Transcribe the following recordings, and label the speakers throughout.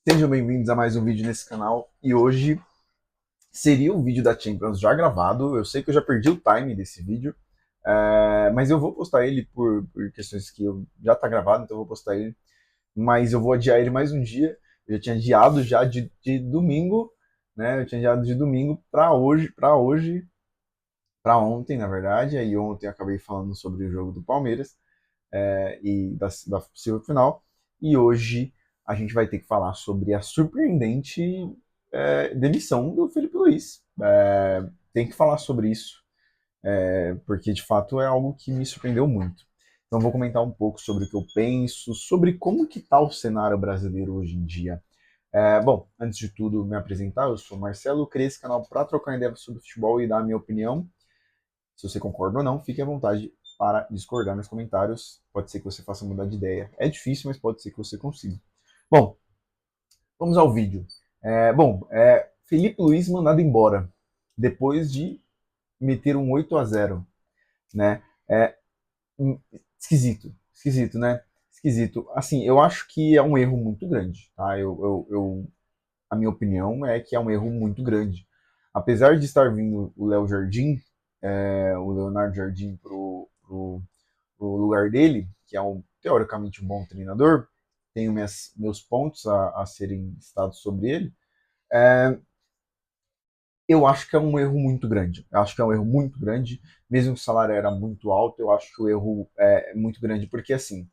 Speaker 1: Sejam bem-vindos a mais um vídeo nesse canal. E hoje seria o vídeo da Champions já gravado. Eu sei que eu já perdi o time desse vídeo, mas eu vou postar ele por questões que já está gravado, então eu vou postar ele. Mas eu vou adiar ele mais um dia. Eu já tinha adiado já de domingo, né? Eu tinha adiado de domingo para ontem, na verdade. Aí ontem eu acabei falando sobre o jogo do Palmeiras e da possível final. E hoje a gente vai ter que falar sobre a surpreendente demissão do Felipe Luiz. Tem que falar sobre isso, porque de fato é algo que me surpreendeu muito. Então vou comentar um pouco sobre o que eu penso, sobre como que está o cenário brasileiro hoje em dia. Bom, antes de tudo, me apresentar, eu sou Marcelo, eu criei esse canal para trocar ideia sobre futebol e dar a minha opinião. Se você concorda ou não, fique à vontade para discordar nos comentários. Pode ser que você faça mudar de ideia. É difícil, mas pode ser que você consiga. Bom, vamos ao vídeo. Felipe Luiz mandado embora depois de meter um 8-0, né? É, esquisito, né? Esquisito. Assim, eu acho que é um erro muito grande, tá? A minha opinião é que é um erro muito grande. Apesar de estar vindo o Léo Jardim, o Leonardo Jardim pro lugar dele, que é teoricamente um bom treinador, tenho meus pontos a serem estados sobre ele, é, eu acho que é um erro muito grande. Eu acho que é um erro muito grande, mesmo que o salário era muito alto, eu acho que o erro é muito grande, porque assim,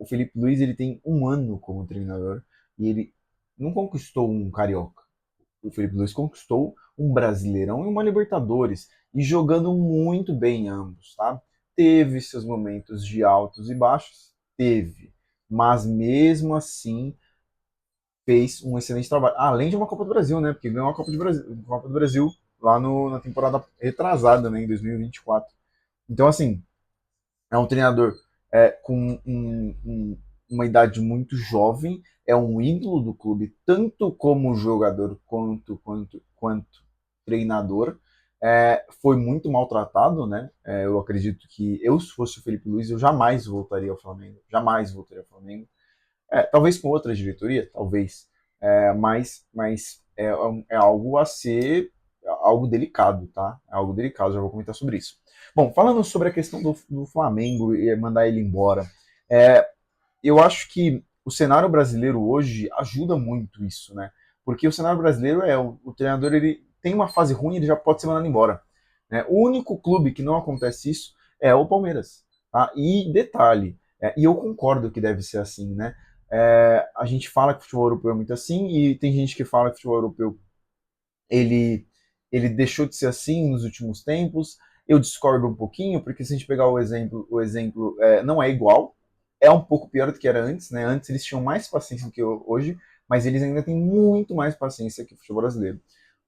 Speaker 1: o Felipe Luiz ele tem um ano como treinador e ele não conquistou um carioca. O Felipe Luiz conquistou um Brasileirão e uma Libertadores, e jogando muito bem ambos, tá? Teve seus momentos de altos e baixos, teve, mas mesmo assim fez um excelente trabalho. Além de uma Copa do Brasil, né? Porque ganhou a Copa do Brasil lá na temporada retrasada, né? Em 2024. Então, assim, é um treinador com uma idade muito jovem, é um ídolo do clube, tanto como jogador quanto treinador. Foi muito maltratado, né? Eu acredito que eu, se fosse o Felipe Luiz, eu jamais voltaria ao Flamengo. Jamais voltaria ao Flamengo. Talvez com outra diretoria, talvez. Mas é algo a ser algo delicado, tá? É algo delicado, já vou comentar sobre isso. Bom, falando sobre a questão do Flamengo e mandar ele embora, é, eu acho que o cenário brasileiro hoje ajuda muito isso, né? Porque o cenário brasileiro o treinador ele tem uma fase ruim, ele já pode ser mandado embora. Né? O único clube que não acontece isso é o Palmeiras. Tá? E detalhe, e eu concordo que deve ser assim, né? A gente fala que o futebol europeu é muito assim e tem gente que fala que o futebol europeu ele, ele deixou de ser assim nos últimos tempos. Eu discordo um pouquinho, porque se a gente pegar o exemplo não é igual, é um pouco pior do que era antes, né? Antes eles tinham mais paciência do que hoje, mas eles ainda têm muito mais paciência que o futebol brasileiro.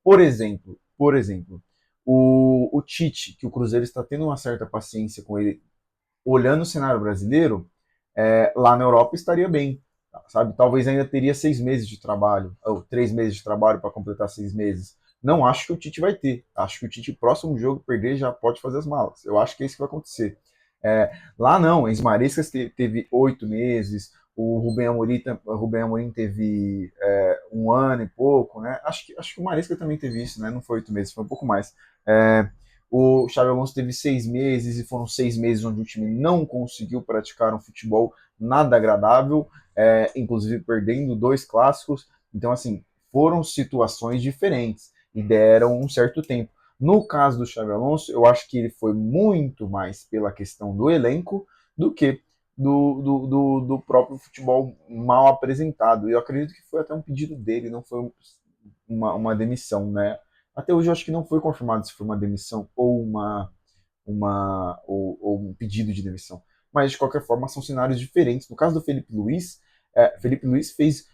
Speaker 1: Por exemplo, o Tite, que o Cruzeiro está tendo uma certa paciência com ele, olhando o cenário brasileiro, lá na Europa estaria bem, sabe? Talvez ainda teria 6 meses de trabalho, ou 3 meses de trabalho para completar 6 meses. Não acho que o Tite vai ter. Acho que o Tite, próximo jogo, perder, já pode fazer as malas. Eu acho que é isso que vai acontecer. Lá não, em Mariscas teve 8 meses, o Rubem Amorim teve 1 ano e pouco, né? Acho que o Marisca também teve isso, né? Não foi 8 meses, foi um pouco mais. É, o Xabi Alonso teve 6 meses e foram 6 meses onde o time não conseguiu praticar um futebol nada agradável, inclusive perdendo 2 clássicos. Então, assim, foram situações diferentes e deram um certo tempo. No caso do Xabi Alonso, eu acho que ele foi muito mais pela questão do elenco do que do próprio futebol mal apresentado. E eu acredito que foi até um pedido dele, não foi uma demissão, né? Até hoje eu acho que não foi confirmado se foi uma demissão ou um pedido de demissão. Mas de qualquer forma são cenários diferentes. No caso do Felipe Luiz fez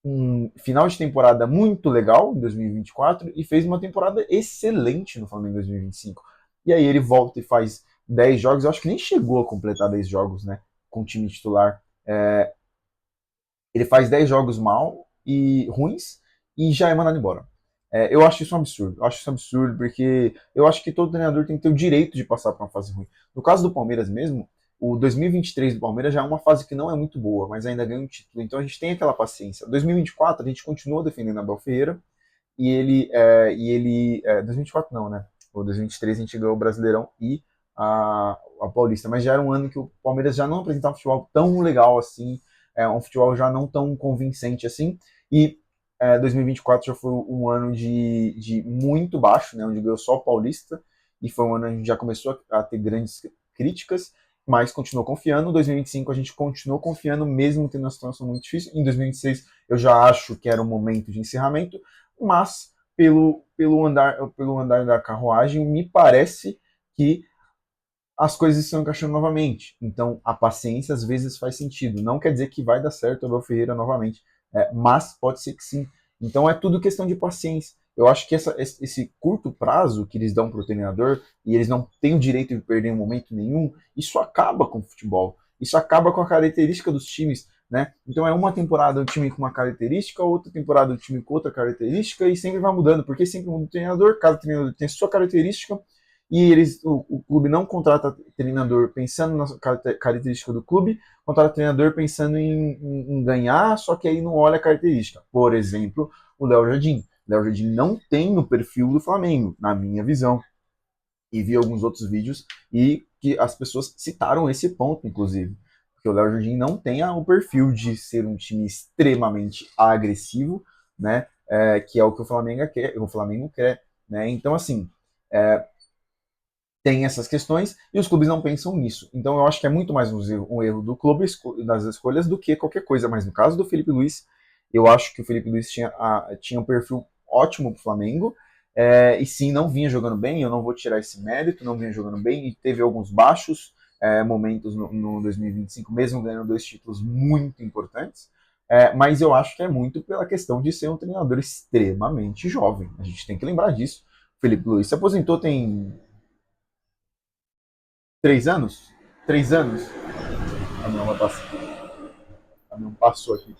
Speaker 1: um final de temporada muito legal em 2024 e fez uma temporada excelente no Flamengo em 2025. E aí ele volta e faz 10 jogos, eu acho que nem chegou a completar 10 jogos, né, com o time titular. Ele faz 10 jogos mal e ruins e já é mandado embora. Eu acho isso um absurdo. Eu acho isso um absurdo porque eu acho que todo treinador tem que ter o direito de passar por uma fase ruim. No caso do Palmeiras mesmo, O 2023 do Palmeiras já é uma fase que não é muito boa, mas ainda ganha um título. Então a gente tem aquela paciência. 2024 a gente continua defendendo Abel Ferreira e ele 2024 não, né? O 2023 a gente ganhou o Brasileirão e a Paulista, mas já era um ano que o Palmeiras já não apresentava um futebol tão legal assim, um futebol já não tão convincente assim, e 2024 já foi um ano de muito baixo, né, onde ganhou só o Paulista, e foi um ano onde a gente já começou a ter grandes críticas, mas continuou confiando. Em 2025 a gente continuou confiando, mesmo tendo uma situação muito difícil. Em 2026 eu já acho que era o momento de encerramento, mas pelo andar da carruagem, me parece que as coisas estão encaixando novamente. Então, a paciência às vezes faz sentido. Não quer dizer que vai dar certo o Abel Ferreira novamente, mas pode ser que sim. Então, é tudo questão de paciência. Eu acho que esse curto prazo que eles dão para o treinador e eles não têm o direito de perder em momento nenhum, isso acaba com o futebol. Isso acaba com a característica dos times. Né? Então é uma temporada o time com uma característica, outra temporada o time com outra característica e sempre vai mudando, porque sempre muda o treinador, cada treinador tem a sua característica e o clube não contrata treinador pensando na característica do clube, contrata treinador pensando em ganhar, só que aí não olha a característica. Por exemplo, o Léo Jardim. Léo Jardim não tem o perfil do Flamengo, na minha visão. E vi alguns outros vídeos e que as pessoas citaram esse ponto, inclusive. Porque o Léo Jardim não tem o perfil de ser um time extremamente agressivo, né? Que é o que o Flamengo quer, né? Então, assim, tem essas questões e os clubes não pensam nisso. Então eu acho que é muito mais um erro do clube das escolhas do que qualquer coisa. Mas no caso do Felipe Luiz, eu acho que o Felipe Luiz tinha um perfil ótimo para o Flamengo. E sim, não vinha jogando bem, eu não vou tirar esse mérito, não vinha jogando bem e teve alguns baixos momentos no 2025, mesmo ganhando 2 títulos muito importantes. Mas eu acho que é muito pela questão de ser um treinador extremamente jovem. A gente tem que lembrar disso. O Felipe Luiz se aposentou tem 3 anos? 3 anos? Ah, não, vai passar. Ah, não, passou aqui.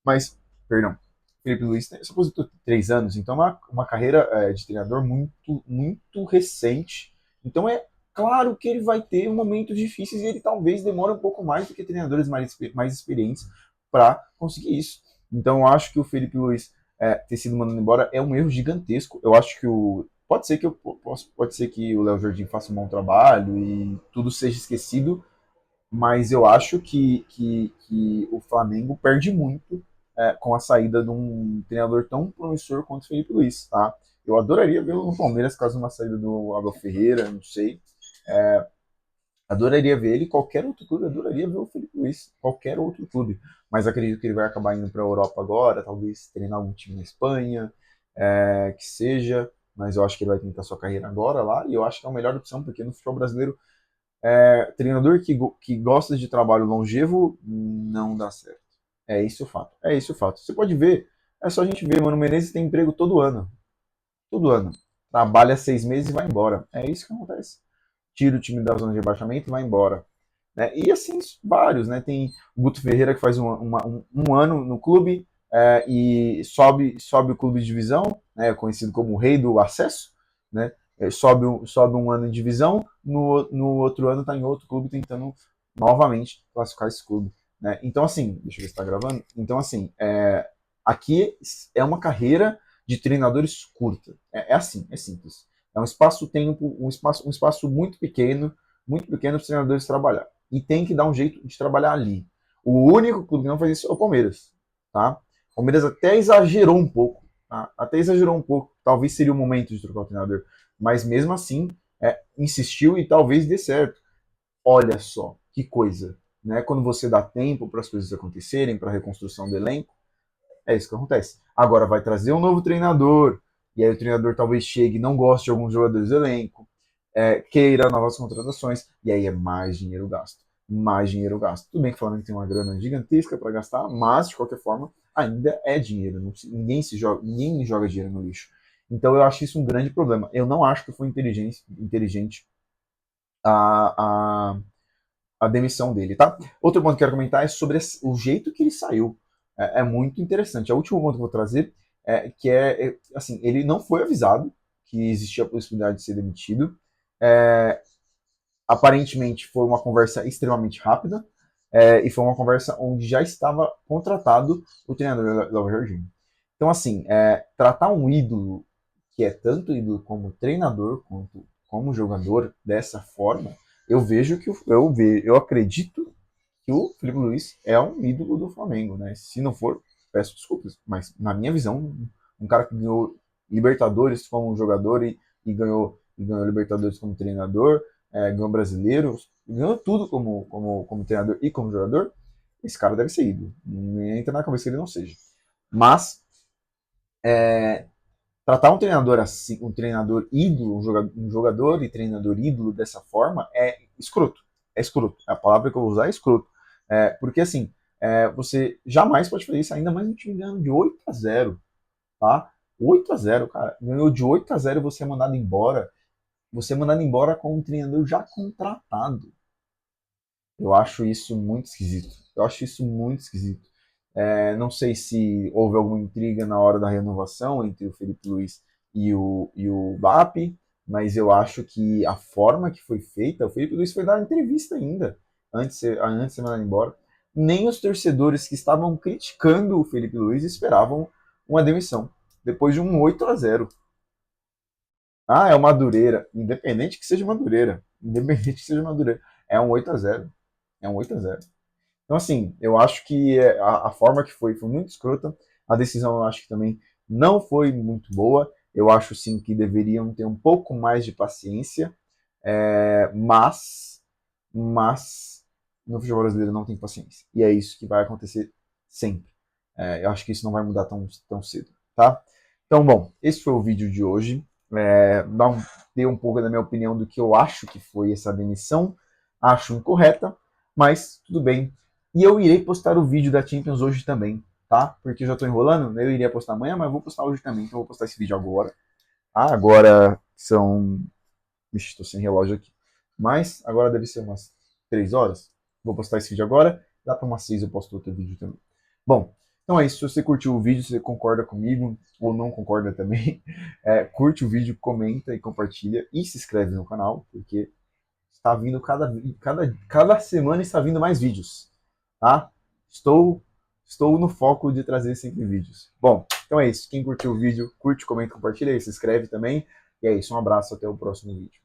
Speaker 1: Mas, perdão. Felipe Luiz se aposentou 3 anos, então é uma carreira de treinador muito, muito recente. Então é claro que ele vai ter momentos difíceis e ele talvez demore um pouco mais do que treinadores mais experientes para conseguir isso. Então eu acho que o Felipe Luiz ter sido mandado embora é um erro gigantesco. Eu acho que pode ser que o Léo Jardim faça um bom trabalho e tudo seja esquecido, mas eu acho que o Flamengo perde muito com a saída de um treinador tão promissor quanto o Felipe Luiz, tá? Eu adoraria vê-lo no Palmeiras caso uma saída do Abel Ferreira, não sei. Adoraria ver ele, qualquer outro clube, adoraria ver o Felipe Luiz, qualquer outro clube. Mas acredito que ele vai acabar indo para a Europa agora, talvez treinar algum time na Espanha, que seja. Mas eu acho que ele vai tentar sua carreira agora lá, e eu acho que é a melhor opção, porque no futebol brasileiro treinador que gosta de trabalho longevo não dá certo. É isso o fato. É isso o fato. Você pode ver, é só a gente ver, Mano Menezes tem emprego todo ano. Todo ano. Trabalha 6 meses e vai embora. É isso que acontece. Tira o time da zona de rebaixamento e vai embora. Né? E assim, vários, né? Tem o Guto Ferreira que faz um ano no clube e sobe o clube de divisão, né? Conhecido como o rei do acesso, né? Sobe um ano em divisão, no outro ano está em outro clube tentando novamente classificar esse clube. Né? Então, assim, deixa eu ver se está gravando. Então, assim, aqui é uma carreira de treinadores curta. É assim, é simples. É um espaço-tempo, um espaço muito pequeno para os treinadores trabalhar. E tem que dar um jeito de trabalhar ali. O único clube que não faz isso é o Palmeiras. Tá? O Palmeiras até exagerou um pouco. Tá? Até exagerou um pouco. Talvez seria o momento de trocar o treinador. Mas mesmo assim, insistiu e talvez dê certo. Olha só, que coisa. Né? Quando você dá tempo para as coisas acontecerem, para a reconstrução do elenco, é isso que acontece. Agora vai trazer um novo treinador, e aí o treinador talvez chegue e não goste de alguns jogadores do elenco, queira novas contratações, e aí é mais dinheiro gasto. Mais dinheiro gasto. Tudo bem que o Flamengo tem uma grana gigantesca para gastar, mas de qualquer forma ainda é dinheiro. Ninguém joga dinheiro no lixo. Então eu acho isso um grande problema. Eu não acho que foi inteligente a, a, a demissão dele, tá? Outro ponto que eu quero comentar é sobre o jeito que ele saiu. É muito interessante. O último ponto que eu vou trazer assim, ele não foi avisado que existia a possibilidade de ser demitido. É, Aparentemente foi uma conversa extremamente rápida, e foi uma conversa onde já estava contratado o treinador Léo Jardim. Então, assim, tratar um ídolo que é tanto ídolo como treinador quanto como jogador dessa forma, eu vejo que eu acredito que o Felipe Luiz é um ídolo do Flamengo, né? Se não for, peço desculpas, mas na minha visão, um cara que ganhou Libertadores como jogador e ganhou Libertadores como treinador, ganhou brasileiro, ganhou tudo como treinador e como jogador, esse cara deve ser ídolo. Não entra na cabeça que ele não seja. Mas tratar um treinador assim, um treinador ídolo, um jogador e treinador ídolo dessa forma é escroto. É escroto. A palavra que eu vou usar é escroto. Porque assim, você jamais pode fazer isso, ainda mais um time ganhando de 8-0, tá? 8-0, cara. Ganhou de 8-0 e você é mandado embora. Você é mandado embora com um treinador já contratado. Eu acho isso muito esquisito. Eu acho isso muito esquisito. Não sei se houve alguma intriga na hora da renovação entre o Felipe Luiz e o BAP, mas eu acho que a forma que foi feita, o Felipe Luiz foi dar entrevista ainda, antes de ser mandado embora. Nem os torcedores que estavam criticando o Felipe Luiz esperavam uma demissão, depois de um 8-0. Ah, é o Madureira. Independente que seja Madureira. Independente que seja Madureira. É um 8-0. É um 8-0. Então, assim, eu acho que a forma que foi muito escrota. A decisão eu acho que também não foi muito boa. Eu acho, sim, que deveriam ter um pouco mais de paciência. Mas no futebol brasileiro não tem paciência. E é isso que vai acontecer sempre. Eu acho que isso não vai mudar tão cedo, tá? Então, bom, esse foi o vídeo de hoje. Dei um pouco da minha opinião do que eu acho que foi essa demissão. Acho incorreta, mas tudo bem. E eu irei postar o vídeo da Champions hoje também, tá? Porque eu já tô enrolando, eu iria postar amanhã, mas eu vou postar hoje também, então eu vou postar esse vídeo agora. Agora são. Vixe, tô sem relógio aqui. Mas agora deve ser umas 3 horas. Vou postar esse vídeo agora. Dá para umas 6 eu posto outro vídeo também. Bom, então é isso. Se você curtiu o vídeo, se você concorda comigo ou não concorda também, curte o vídeo, comenta e compartilha e se inscreve no canal, porque está vindo cada semana está vindo mais vídeos, tá? Estou, estou no foco de trazer sempre vídeos. Bom, então é isso. Quem curtiu o vídeo, curte, comenta, compartilha e se inscreve também. E é isso. Um abraço, até o próximo vídeo.